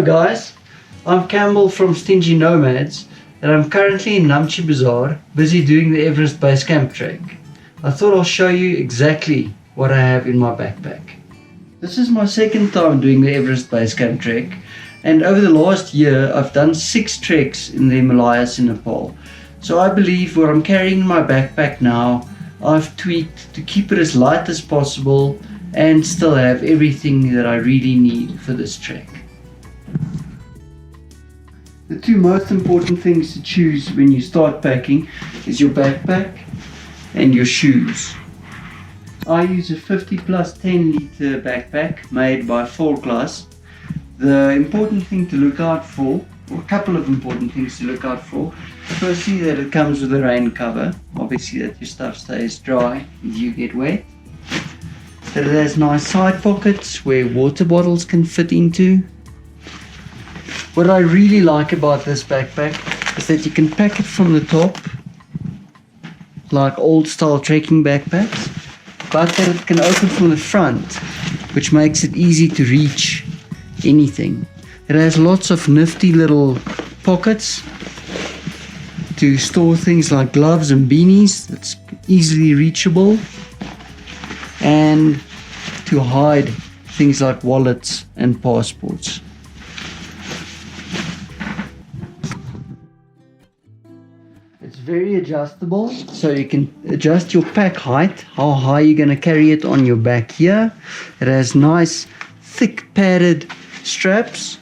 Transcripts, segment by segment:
Hello guys, I'm Campbell from Stingy Nomads and I'm currently in Namche Bazaar busy doing the Everest Base Camp trek. I thought I'll show you exactly what I have in my backpack. This is my second time doing the Everest Base Camp trek, and over the last year I've done 6 treks in the Himalayas in Nepal. So I believe what I'm carrying in my backpack now I've tweaked to keep it as light as possible and still have everything that I really need for this trek. The 2 most important things to choose when you start packing is your backpack and your shoes. I use a 50 plus 10 litre backpack made by Forclaz. The important thing to look out for, or a couple of important things to look out for, firstly that it comes with a rain cover, obviously that your stuff stays dry if you get wet. That it has nice side pockets where water bottles can fit into. What I really like about this backpack is that you can pack it from the top like old style trekking backpacks, but that it can open from the front, which makes it easy to reach anything. It has lots of nifty little pockets to store things like gloves and beanies that's easily reachable, and to hide things like wallets and passports. It's very adjustable, so you can adjust your pack height, how high you're going to carry it on your back here. It has nice thick padded straps,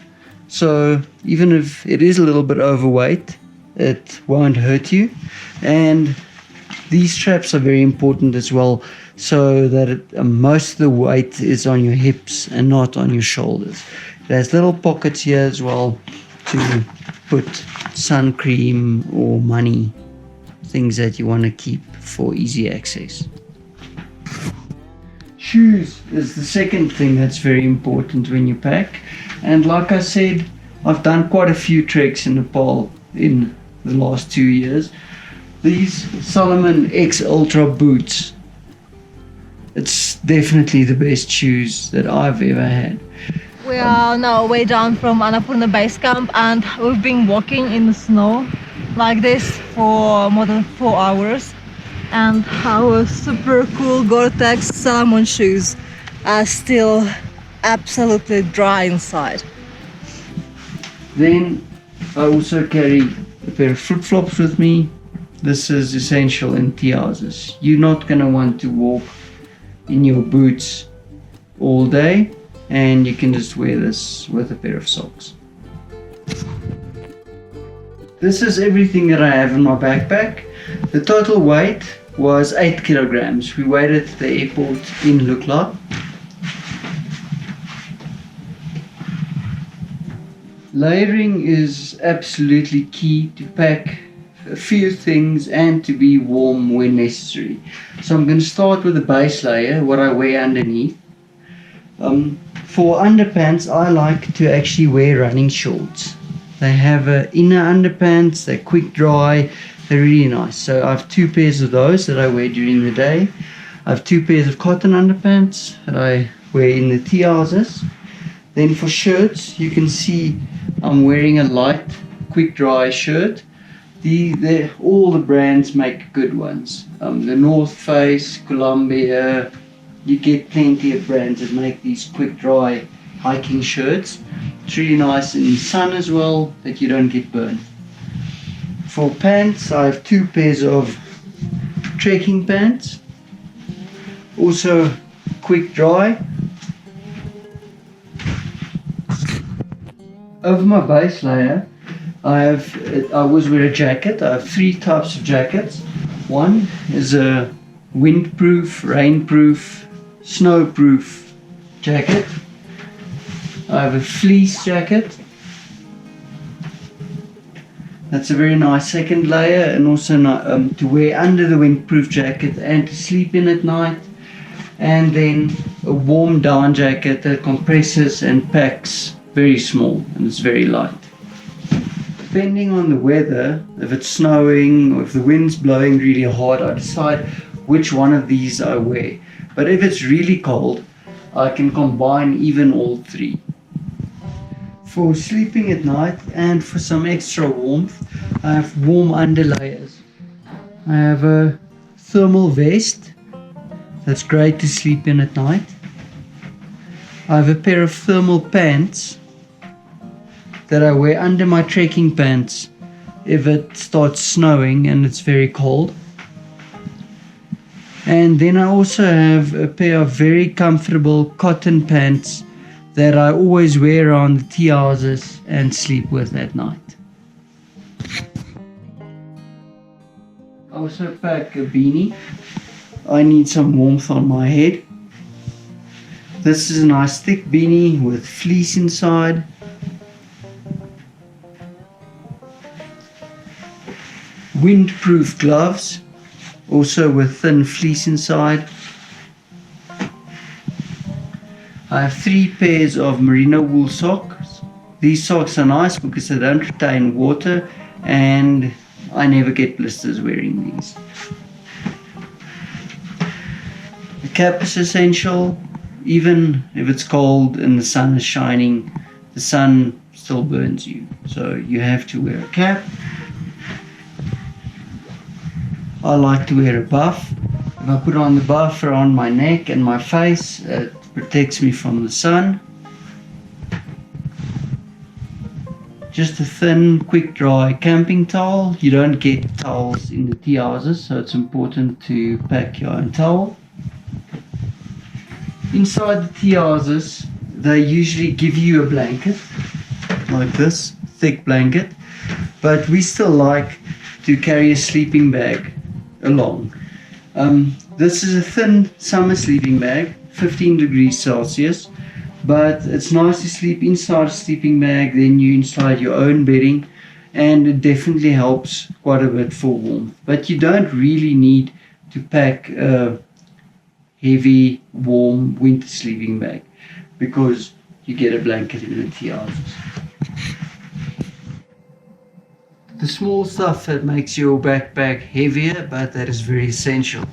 so even if it is a little bit overweight, it won't hurt you. And these straps are very important as well, so that most of the weight is on your hips and not on your shoulders. It has little pockets here as well to put sun cream or money, things that you want to keep for easy access. Shoes is the second thing that's very important when you pack, and like I said, I've done quite a few treks in Nepal in the last 2 years. These Salomon X Ultra boots, it's definitely the best shoes that I've ever had. We are now way down from Annapurna Base Camp, and we've been walking in the snow like this for more than 4 hours, and our super cool Gore-Tex Salomon shoes are still absolutely dry inside. Then I also carry a pair of flip-flops with me. This is essential in tea houses. You're not going to want to walk in your boots all day, and you can just wear this with a pair of socks. This is everything that I have in my backpack. The total weight was 8 kilograms. We weighed it at the airport in Lukla. Layering is absolutely key to pack a few things and to be warm when necessary. So I'm going to start with the base layer, what I wear underneath. For underpants, I like to actually wear running shorts. They have inner underpants, they're quick dry, they're really nice. So I have 2 pairs of those that I wear during the day. I have 2 pairs of cotton underpants that I wear in the tea houses. Then for shirts, you can see I'm wearing a light, quick dry shirt. All the brands make good ones. The North Face, Columbia, you get plenty of brands that make these quick dry hiking shirts. It's really nice in the sun as well, that you don't get burned. For pants, I have 2 pairs of trekking pants, also quick dry. Over my base layer, I always wear a jacket. I have 3 types of jackets. One is a windproof, rainproof, snowproof jacket. I have a fleece jacket. That's a very nice second layer, and also to wear under the windproof jacket and to sleep in at night. And then a warm down jacket that compresses and packs very small, and it's very light. Depending on the weather, if it's snowing or if the wind's blowing really hard, I decide which one of these I wear. But if it's really cold, I can combine even all 3. For sleeping at night and for some extra warmth, I have warm underlayers. I have a thermal vest that's great to sleep in at night. I have a pair of thermal pants that I wear under my trekking pants if it starts snowing and it's very cold. And then I also have a pair of very comfortable cotton pants that I always wear on the tea houses and sleep with at night. I also pack a beanie. I need some warmth on my head. This is a nice thick beanie with fleece inside. Windproof gloves, also with thin fleece inside. I have 3 pairs of merino wool socks. These socks are nice because they don't retain water and I never get blisters wearing these. The cap is essential. Even if it's cold and the sun is shining, the sun still burns you. So you have to wear a cap. I like to wear a buff. If I put on the buff around my neck and my face, it protects me from the sun. Just a thin, quick dry camping towel. You don't get towels in the tea houses, so it's important to pack your own towel. Inside the tea houses, they usually give you a blanket, like this, thick blanket, but we still like to carry a sleeping bag along. This is a thin summer sleeping bag, 15 degrees Celsius, but it's nice to sleep inside a sleeping bag, then you inside your own bedding, and it definitely helps quite a bit for warmth. But you don't really need to pack a heavy, warm winter sleeping bag because you get a blanket in the tea houses. The small stuff that makes your backpack heavier, but that is very essential.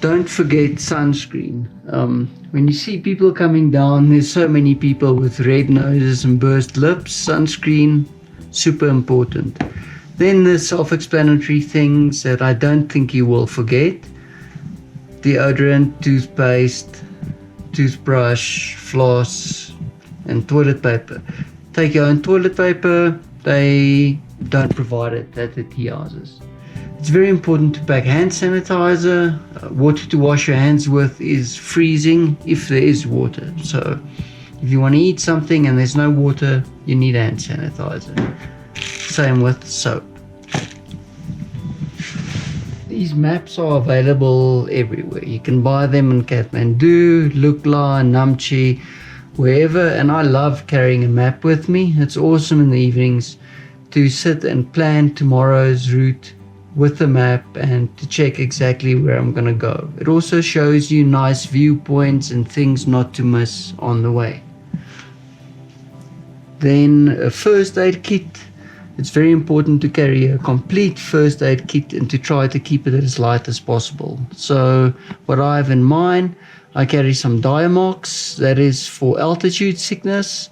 Don't forget sunscreen. When you see people coming down, there's so many people with red noses and burst lips. Sunscreen, super important. Then the self-explanatory things that I don't think you will forget. Deodorant, toothpaste, toothbrush, floss, and toilet paper. Take your own toilet paper. They don't provide it at the tea houses. It's very important to pack hand sanitizer. Water to wash your hands with is freezing if there is water. So if you want to eat something and there's no water, you need hand sanitizer. Same with soap. These maps are available everywhere. You can buy them in Kathmandu, Lukla, Namche, wherever, and I love carrying a map with me. It's awesome in the evenings to sit and plan tomorrow's route with the map and to check exactly where I'm gonna go. It also shows you nice viewpoints and things not to miss on the way. Then a first aid kit. It's very important to carry a complete first aid kit and to try to keep it as light as possible. So what I have in mind, I carry some Diamox, that is for altitude sickness.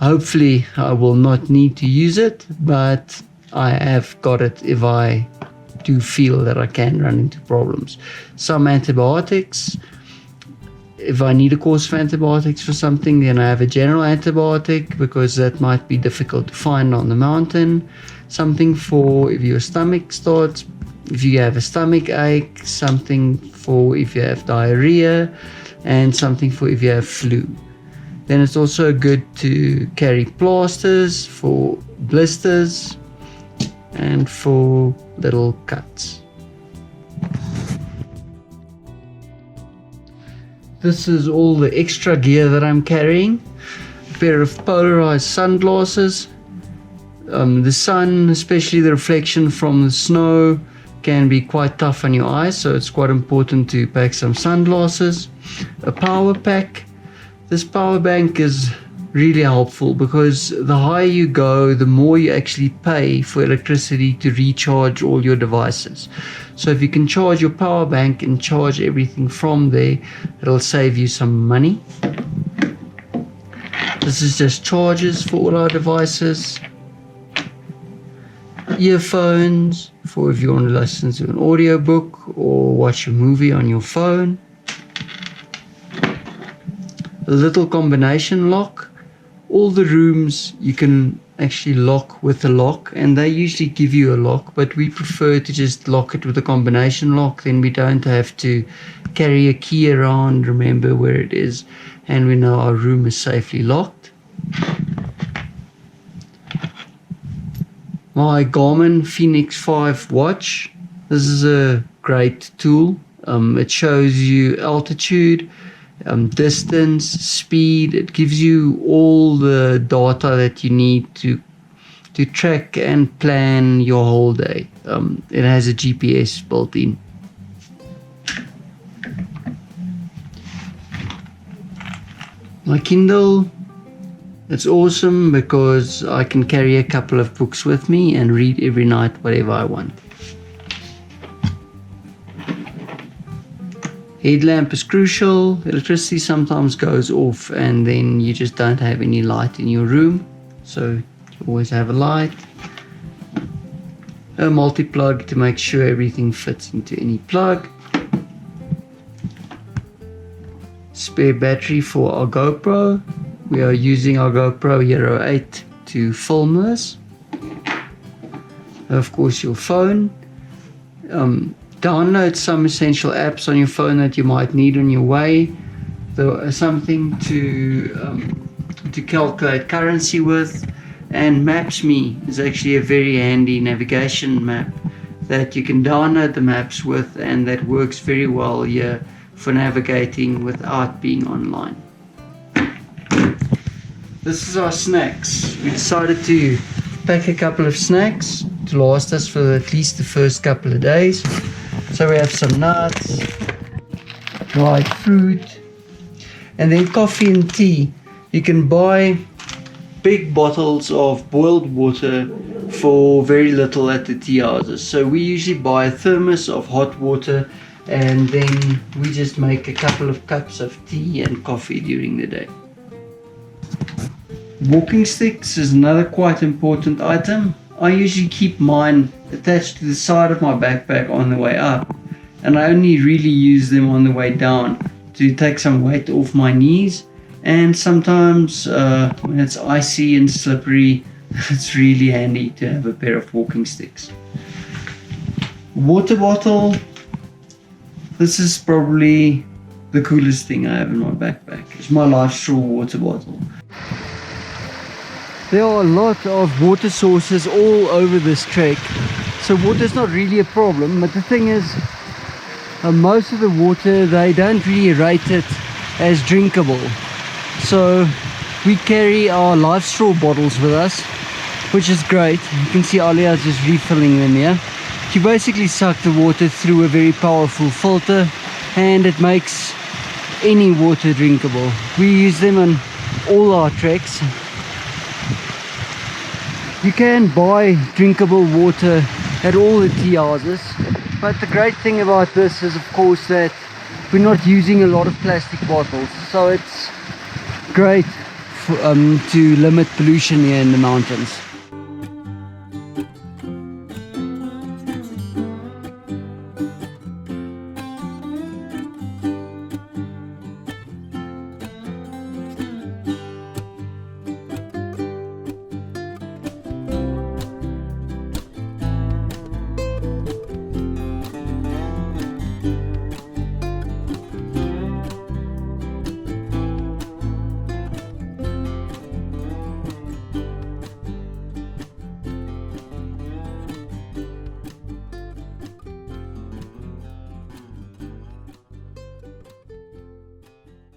Hopefully I will not need to use it, but I have got it if I do feel that I can run into problems. Some antibiotics. If I need a course of antibiotics for something, then I have a general antibiotic because that might be difficult to find on the mountain. Something for if your stomach starts, if you have a stomach ache, something for if you have diarrhea, and something for if you have flu. Then it's also good to carry plasters for blisters and for little cuts. This is all the extra gear that I'm carrying. A pair of polarized sunglasses. The sun, especially the reflection from the snow, can be quite tough on your eyes, so it's quite important to pack some sunglasses. A power pack. This power bank is really helpful because the higher you go, the more you actually pay for electricity to recharge all your devices. So if you can charge your power bank and charge everything from there, it'll save you some money. This is just chargers for all our devices. Earphones for if you want to listen to an audiobook or watch a movie on your phone. A little combination lock. All the rooms you can actually lock with a lock, and they usually give you a lock, but we prefer to just lock it with a combination lock. Then we don't have to carry a key around, remember where it is, and we know our room is safely locked. My Garmin Fenix 5 watch. This is a great tool. It shows you altitude, distance, speed. It gives you all the data that you need to track and plan your whole day. It has a GPS built in. My Kindle, it's awesome because I can carry a couple of books with me and read every night whatever I want. Headlamp is crucial. Electricity sometimes goes off and then you just don't have any light in your room, so you always have a light. A multi-plug to make sure everything fits into any plug. Spare battery for our GoPro. We are using our GoPro Hero 8 to film this. Of course, your phone. Download some essential apps on your phone that you might need on your way. Something to calculate currency with. And Maps.me is actually a very handy navigation map that you can download the maps with, and that works very well here for navigating without being online. This is our snacks. We decided to pack a couple of snacks to last us for at least the first couple of days. So we have some nuts, dried fruit, and then coffee and tea. You can buy big bottles of boiled water for very little at the tea houses. So we usually buy a thermos of hot water, and then we just make a couple of cups of tea and coffee during the day. Walking sticks is another quite important item. I usually keep mine attached to the side of my backpack on the way up, and I only really use them on the way down to take some weight off my knees. And sometimes when it's icy and slippery, it's really handy to have a pair of walking sticks. Water bottle. This is probably the coolest thing I have in my backpack. It's my LifeStraw water bottle. There are a lot of water sources all over this trek, so water is not really a problem. But the thing is, most of the water, they don't really rate it as drinkable. So we carry our LifeStraw bottles with us, which is great. You can see Alia is just refilling them here. You basically suck the water through a very powerful filter, and it makes any water drinkable. We use them on all our treks. You can buy drinkable water at all the tea houses, but the great thing about this is, of course, that we're not using a lot of plastic bottles, so it's great to limit pollution here in the mountains.